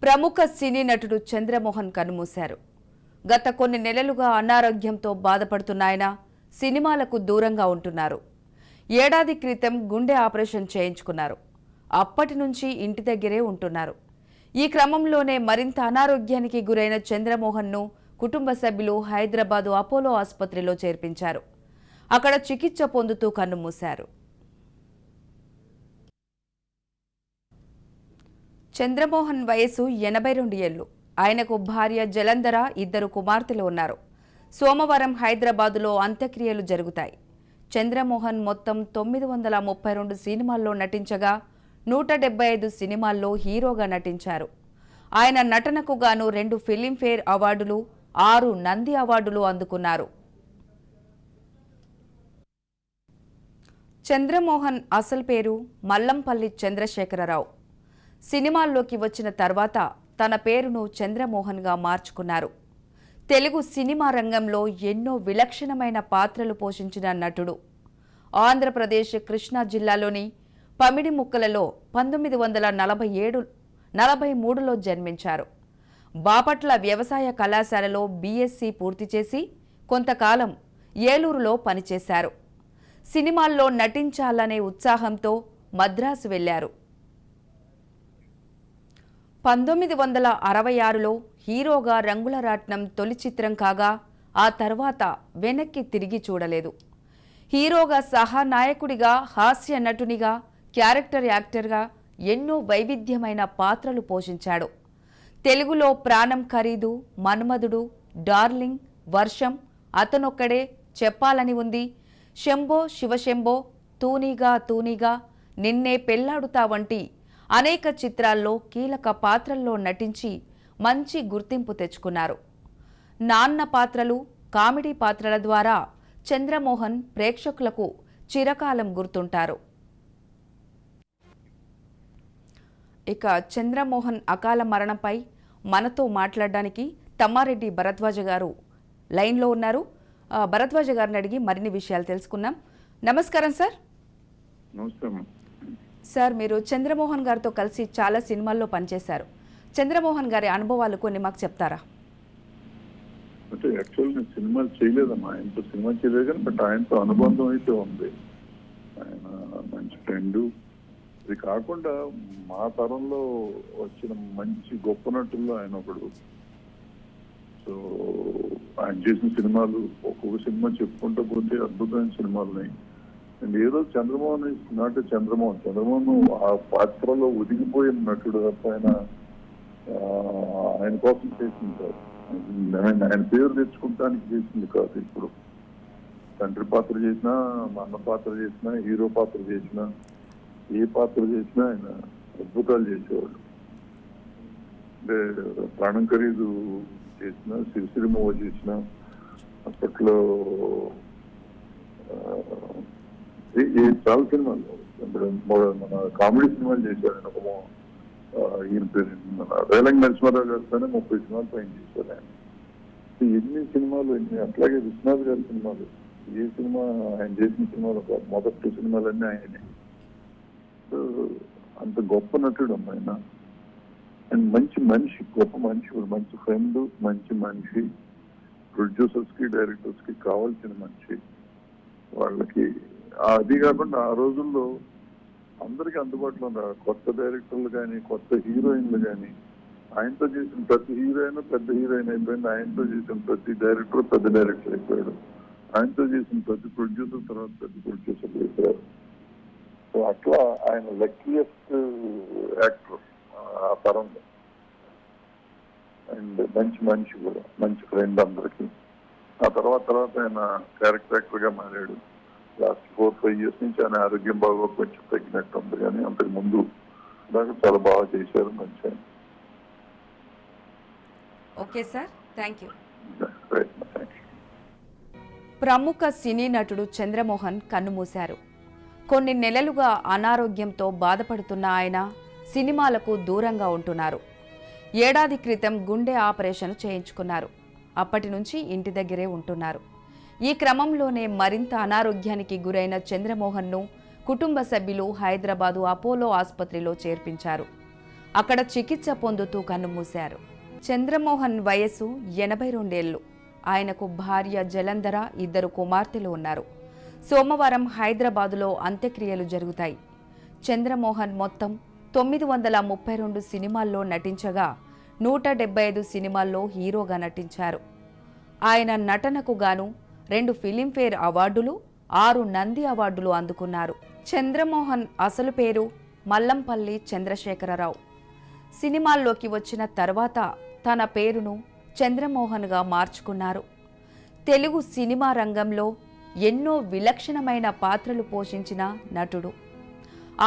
ప్రముఖ సినీ నటుడు చంద్రమోహన్ కన్నుమూశారు. గత కొన్ని నెలలుగా అనారోగ్యంతో బాధపడుతున్న ఆయన సినిమాలకు దూరంగా ఉంటున్నారు. ఏడాది క్రితం గుండె ఆపరేషన్ చేయించుకున్నారు. అప్పటి నుంచి ఇంటి దగ్గరే ఉంటున్నారు. ఈ క్రమంలోనే మరింత అనారోగ్యానికి గురైన చంద్రమోహన్ను కుటుంబ సభ్యులు హైదరాబాదు అపోలో ఆసుపత్రిలో చేర్పించారు. అక్కడ చికిత్స పొందుతూ కన్నుమూశారు. చంద్రమోహన్ వయసు 82 ఏళ్లు. ఆయనకు భార్య జలంధర, 2 కుమార్తెలు ఉన్నారు. సోమవారం హైదరాబాదులో అంత్యక్రియలు జరుగుతాయి. చంద్రమోహన్ మొత్తం 932 సినిమాల్లో నటించగా 175 సినిమాల్లో హీరోగా నటించారు. ఆయన నటనకు గాను 2 ఫిలింఫేర్ అవార్డులు, 6 నంది అవార్డులు అందుకున్నారు. చంద్రమోహన్ అసలు పేరు మల్లంపల్లి చంద్రశేఖరరావు. సినిమాల్లోకి వచ్చిన తర్వాత తన పేరును చంద్రమోహన్గా మార్చుకున్నారు. తెలుగు సినిమా రంగంలో ఎన్నో విలక్షణమైన పాత్రలు పోషించిన నటుడు. ఆంధ్రప్రదేశ్ కృష్ణా జిల్లాలోని పమిడిముక్కలలో 1943లో జన్మించారు. బాపట్ల వ్యవసాయ కళాశాలలో బీఎస్సీ పూర్తి చేసి కొంతకాలం ఏలూరులో పనిచేశారు. సినిమాల్లో నటించాలనే ఉత్సాహంతో మద్రాసు వెళ్లారు. 1966లో హీరోగా రంగులరాట్నం తొలి చిత్రం కాగా ఆ తర్వాత వెనక్కి తిరిగి చూడలేదు. హీరోగా సహానాయకుడిగా, హాస్య నటునిగా, క్యారెక్టర్ యాక్టర్గా ఎన్నో వైవిధ్యమైన పాత్రలు పోషించాడు. తెలుగులో ప్రాణం ఖరీదు, మన్మధుడు, డార్లింగ్, వర్షం, అతనొక్కడే, చెప్పాలని ఉంది, శంభో శివశంభో, తూనీగా తూనీగా, నిన్నే పెళ్లాడుతా వంటి అనేక చిత్రాల్లో కీలక పాత్రల్లో నటించి మంచి గుర్తింపు తెచ్చుకున్నారు. నాన్న పాత్రలు, కామెడీ పాత్రల ద్వారా చంద్రమోహన్ ప్రేక్షకులకు చిరకాలం గుర్తుంటారు. ఇక చంద్రమోహన్ అకాల మరణంపై మనతో మాట్లాడడానికి తమ్మారెడ్డి భరద్వాజ గారు లైన్లో ఉన్నారు. భరద్వాజ గారిని అడిగి మరిన్ని విషయాలు తెలుసుకున్నాం. నమస్కారం సార్. నమస్కారం సార్, మీరు చంద్రమోహన్ గారితో కలిసి చాలా సినిమాల్లో పనిచేశారు. చంద్రమోహన్ గారి అనుభవాలు కొన్ని మాకు చెప్తారా? అంటే యాక్చువల్ నేను సినిమాలు చేయలేదమ్మా, ఆయనతో సినిమా చేయలేదు కానీ బట్ ఆయనతో అనుబంధం అయితే ఉంది. ఆయన మంచి ఫ్రెండ్. ఇది కాకుండా మా తరంలో వచ్చిన మంచి గొప్ప నటుల్లో ఆయన ఒకడు. సో ఆయన చేసిన సినిమాలు ఒక్కొక్క సినిమా చెప్పుకుంటూ పోతే అద్భుతమైన సినిమాలున్నాయి. అండ్ ఏదో చంద్రమోహన్ ఇస్ నాట్ చంద్రమోహన్ ఆ పాత్రలో ఒదిగిపోయిన నటుడు తప్ప ఆయన కోసం చేసింది కాదు, ఆయన పేరు తెచ్చుకోవడానికి చేసింది కాదు. ఇప్పుడు తండ్రి పాత్ర చేసినా, మా అన్న పాత్ర చేసినా, హీరో పాత్ర చేసినా, ఏ పాత్ర చేసినా ఆయన అద్భుతాలు చేసేవాడు. అంటే ప్రాణం ఖరీదు చేసిన, సిరిసిరిమోవ చేసిన, అప్పట్లో చాలా సినిమాలు, మన కామెడీ సినిమాలు చేశారు. ఆయన ఈయన పేరు మన రేలంగి నరసింహారావు గారితోనే 30 సినిమాలు పైన చేశారు ఆయన. ఎన్ని సినిమాలు ఎన్ని, అట్లాగే విశ్వనాథ్ గారి సినిమాలు, ఏ సినిమా ఆయన చేసిన సినిమాలు మొదటి 2 సినిమాలన్నీ ఆయనే. అంత గొప్ప నటుడు అమ్మ ఆయన. అండ్ మంచి మనిషి, గొప్ప మనిషి, మంచి ఫ్రెండ్, మంచి మనిషి, ప్రొడ్యూసర్స్ కి డైరెక్టర్స్ కి కావాల్సిన మనిషి. వాళ్ళకి అది కాకుండా ఆ రోజుల్లో అందరికీ అందుబాటులో ఉన్నారు కొత్త డైరెక్టర్లు కానీ, కొత్త హీరోయిన్లు కానీ. ఆయనతో చేసిన ప్రతి హీరోయిన్ పెద్ద హీరోయిన్ అయిపోయింది, ఆయనతో చేసిన ప్రతి డైరెక్టర్ పెద్ద డైరెక్టర్ అయిపోయాడు, ఆయనతో చేసిన ప్రతి ప్రొడ్యూసర్ తర్వాత పెద్ద ప్రొడ్యూసర్ అయిపోయారు. సో అట్లా ఆయన లక్కీయెస్ట్ యాక్టర్ ఆ తరంలో. అండ్ మంచి మనిషి కూడా, మంచి ఫ్రెండ్ అందరికి. ఆ తర్వాత ఆయన క్యారెక్టర్ యాక్టర్ గా మారాడు. లాస్ట్ 4-5 years నుంచి ఆయన ఆరోగ్యం బాగా కొంచెం తగ్గినట్టు ఉంది, కానీ అంతకు ముందు దాకా చాలా బాగా చేశారు. మంచి. Okay sir, thank you. ప్రముఖ సినీ నటుడు చంద్రమోహన్ కన్నుమూశారు. కొన్ని నెలలుగా అనారోగ్యంతో బాధపడుతున్న ఆయన సినిమాలకు దూరంగా ఉంటున్నారు. ఏడాది క్రితం గుండె ఆపరేషన్ చేయించుకున్నారు. అప్పటి నుంచి ఇంటి దగ్గరే ఉంటున్నారు. ఈ క్రమంలోనే మరింత అనారోగ్యానికి గురైన చంద్రమోహన్ను కుటుంబ సభ్యులు హైదరాబాదు అపోలో ఆసుపత్రిలో చేర్పించారు. అక్కడ చికిత్స పొందుతూ కన్నుమూశారు. చంద్రమోహన్ వయస్సు 82 ఏళ్లు. ఆయనకు భార్య జలంధర, 2 కుమార్తెలు ఉన్నారు. సోమవారం హైదరాబాదులో అంత్యక్రియలు జరుగుతాయి. చంద్రమోహన్ మొత్తం 932 సినిమాల్లో నటించగా 175 సినిమాల్లో హీరోగా నటించారు. ఆయన నటనకు గాను 2 ఫిలింఫేర్ అవార్డులు, 6 నంది అవార్డులు అందుకున్నారు. చంద్రమోహన్ అసలు పేరు మల్లంపల్లి చంద్రశేఖరరావు. సినిమాల్లోకి వచ్చిన తర్వాత తన పేరును చంద్రమోహన్గా మార్చుకున్నారు. తెలుగు సినిమా రంగంలో ఎన్నో విలక్షణమైన పాత్రలు పోషించిన నటుడు.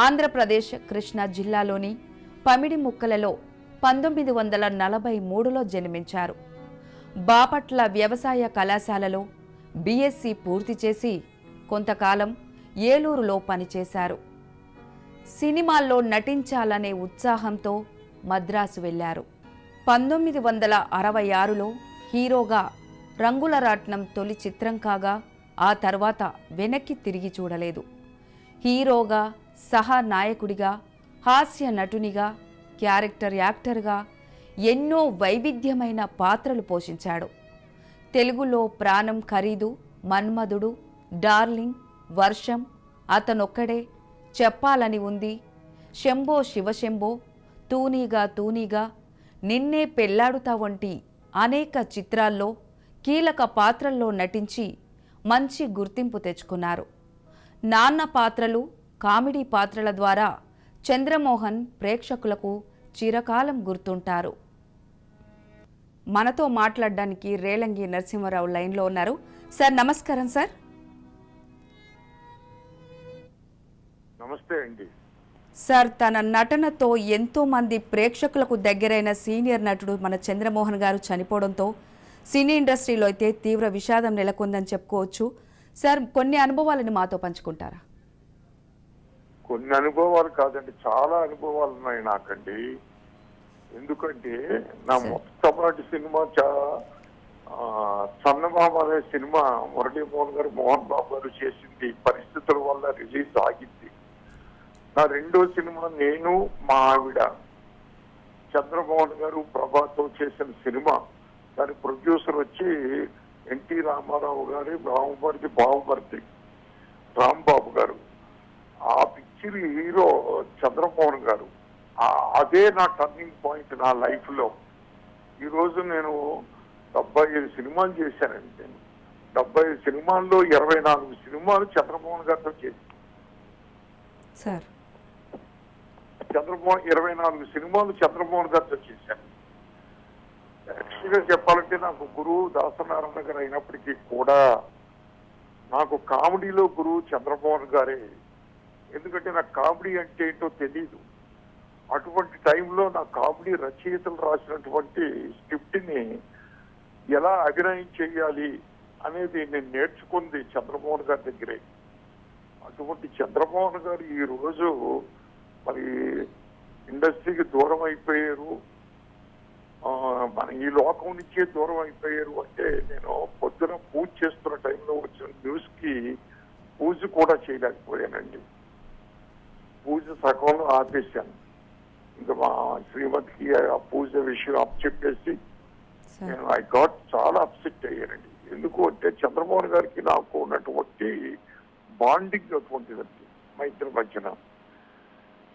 ఆంధ్రప్రదేశ్ కృష్ణా జిల్లాలోని పమిడిముక్కలలో 1943లో జన్మించారు. బాపట్ల వ్యవసాయ కళాశాలలో బీఎస్సీ పూర్తి చేసి కొంతకాలం ఏలూరులో పనిచేశారు. సినిమాల్లో నటించాలనే ఉత్సాహంతో మద్రాసు వెళ్లారు. 1966లో హీరోగా రంగుల రాట్నం తొలి చిత్రం కాగా ఆ తర్వాత వెనక్కి తిరిగి చూడలేదు. హీరోగా, సహనాయకుడిగా, హాస్య నటునిగా, క్యారెక్టర్ యాక్టర్గా ఎన్నో వైవిధ్యమైన పాత్రలు పోషించాడు. తెలుగులో ప్రాణం ఖరీదు, మన్మధుడు, డార్లింగ్, వర్షం, అతనొక్కడే, చెప్పాలని ఉంది, శంభో శివశంభో, తూనీగా తూనీగా, నిన్నే పెళ్లాడుతా వంటి అనేక చిత్రాల్లో కీలక పాత్రల్లో నటించి మంచి గుర్తింపు తెచ్చుకున్నారు. నాన్న పాత్రలు, కామెడీ పాత్రల ద్వారా చంద్రమోహన్ ప్రేక్షకులకు చిరకాలం గుర్తుంటారు. మనతో మాట్లాడడానికి రేలంగి నరసింహారావు లైన్లో ఉన్నారు. సార్ నమస్కారం సార్. నమస్తే అండి. సార్, తన నటనతో ఎంతో మంది ప్రేక్షకులకు దగ్గరైన సీనియర్ నటుడు మన చంద్రమోహన్ గారు చనిపోవడంతో సినీ ఇండస్ట్రీలో అయితే తీవ్ర విషాదం నెలకొందని చెప్పుకోవచ్చు. సార్, కొన్ని అనుభవాలను మాతో పంచుకుంటారా? కొన్ని అనుభవాలు కాదండి, చాలా అనుభవాలు ఉన్నాయి నాకండి. ఎందుకంటే నా మొట్టమొదటి సినిమా చందమామ అనే సినిమా మురళీమోహన్ గారు, మోహన్ బాబు గారు చేసింది. పరిస్థితుల వల్ల రిలీజ్ ఆగింది. నా రెండో సినిమా నేను మా ఆవిడ, చంద్రమోహన్ గారు ప్రభాతో చేసిన సినిమా. దాని ప్రొడ్యూసర్ వచ్చి ఎన్టీ రామారావు గారి బాహుమతి రాంబాబు గారు. ఆ పిక్చర్ హీరో చంద్రమోహన్ గారు. అదే నా టర్నింగ్ పాయింట్ నా లైఫ్ లో. ఈరోజు నేను 75 సినిమాలు చేశానండి. నేను 75 సినిమాల్లో 24 సినిమాలు చంద్రమోహన్ గారితో చేశాను. 24 సినిమాలు చంద్రమోహన్ గారితో చేశాను. యాక్చువల్గా చెప్పాలంటే నాకు గురువు దాసనారాయణ గారు అయినప్పటికీ కూడా నాకు కామెడీలో గురువు చంద్రమోహన్ గారే. ఎందుకంటే నాకు కామెడీ అంటే ఏంటో తెలీదు. అటువంటి టైంలో నా కామెడీ రచయితలు రాసినటువంటి స్క్రిప్ట్ని ఎలా అభినయం చేయాలి అనేది నేను నేర్చుకుంది చంద్రమోహన్ గారి దగ్గరే. అటువంటి చంద్రమోహన్ గారు ఈ రోజు మరి ఇండస్ట్రీకి దూరం అయిపోయారు, మన ఈ లోకం నుంచే దూరం అయిపోయారు అంటే నేను పొద్దున పూజ చేస్తున్న టైంలో వచ్చిన న్యూస్ కి పూజ కూడా చేయలేకపోయానండి. పూజ సగంలో ఆపేశాను. ఇంకా మా శ్రీమతికి ఆ పూజ విషయం అప్పచెప్పేసి నేను చాలా అప్సెట్ అయ్యానండి. ఎందుకు అంటే చంద్రమోహన్ గారికి నాకు ఉన్నటువంటి బాండింగ్ అటువంటిదండి మా ఇద్దరి మధ్యన.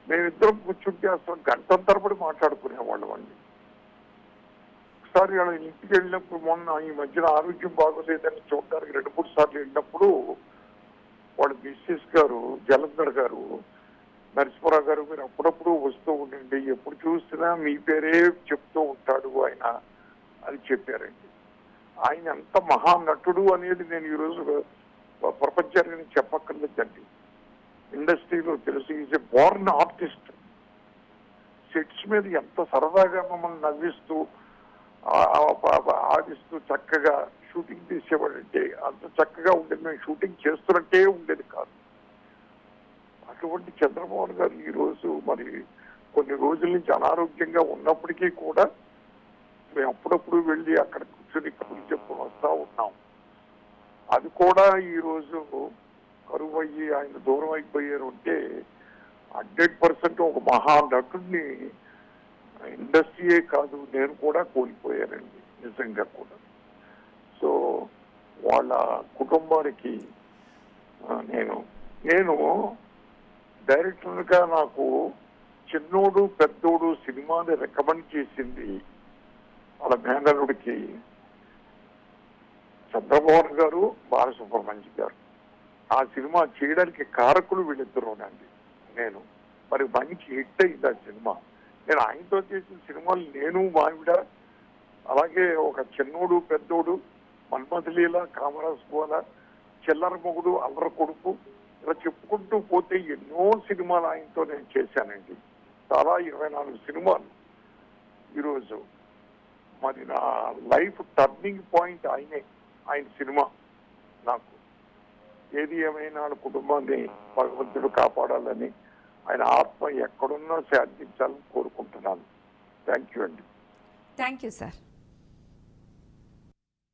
మేమిద్దరం కూర్చుంటే అసలు గంటల తరబడి మాట్లాడుకునేవాళ్ళం అండి. ఒకసారి వాళ్ళ ఇంటికి వెళ్ళినప్పుడు, మొన్న ఈ మధ్యన ఆరోగ్యం బాగోలేదని చూడడానికి 2-3 సార్లు వెళ్ళినప్పుడు వాళ్ళ మిస్సెస్ గారు జలంధర్ గారు, నరసింహారావు గారు మీరు అప్పుడప్పుడు వస్తూ ఉండండి, ఎప్పుడు చూసినా మీ పేరే చెప్తూ ఉంటాడు ఆయన అని చెప్పారండి. ఆయన ఎంత మహానటుడు అనేది నేను ఈరోజు ప్రపంచానికి చెప్పక్కర్లేదండి. ఇండస్ట్రీలో తెలుసు. Is a Born artist. Sets మీద ఎంత సరదాగా మమ్మల్ని నవ్విస్తూ ఆడిస్తూ చక్కగా షూటింగ్ తీసేవాడంటే అంత చక్కగా ఉండేది. మేము షూటింగ్ చేస్తున్నట్టే ఉండేది కాదు. అటువంటి చంద్రమోహన్ గారు ఈ రోజు మరి కొన్ని రోజుల నుంచి అనారోగ్యంగా ఉన్నప్పటికీ కూడా మేము అప్పుడప్పుడు వెళ్ళి అక్కడ కూర్చొని కబుర్లు చెప్పుకొని వస్తా ఉన్నాం. అది కూడా ఈ రోజు కరువు అయ్యి ఆయన దూరం అయిపోయారు అంటే 100% ఒక మహానటుడిని ఇండస్ట్రీయే కాదు, నేను కూడా కోల్పోయానండి నిజంగా కూడా. సో వాళ్ళ కుటుంబానికి నేను డైరెక్టర్గా నాకు చిన్నోడు పెద్దోడు సినిమాని రికమెండ్ చేసింది వాళ్ళ మేనల్లుడికి చంద్రమోహన్ గారు, బాలసుబ్రహ్మణ్యం గారు. ఆ సినిమా చేయడానికి కారకులు వీళ్ళిద్దరూనండి. నేను మరి మంచి హిట్ అయింది ఆ సినిమా. నేను ఆయనతో చేసిన సినిమాలు నేను మావిడ, అలాగే ఒక చిన్నోడు పెద్దోడు, మన్మథలీల, కామరాజ్ గోల, చిల్లర మొగుడు, అల్లర కొడుకు, ఇలా చెప్పుకుంటూ పోతే ఎన్నో సినిమాలు ఆయనతో నేను చేశానండి. చాలా 24 సినిమాలు. ఈరోజు మరి నా లైఫ్ టర్నింగ్ పాయింట్ ఆయన సినిమా నాకు. ఏది ఏమైనా వాళ్ళ కుటుంబాన్ని భగవంతుడు కాపాడాలని, ఆయన ఆత్మ ఎక్కడున్నా శాంతించాలని కోరుకుంటున్నాను. థ్యాంక్ యూ అండి. Thank you sir.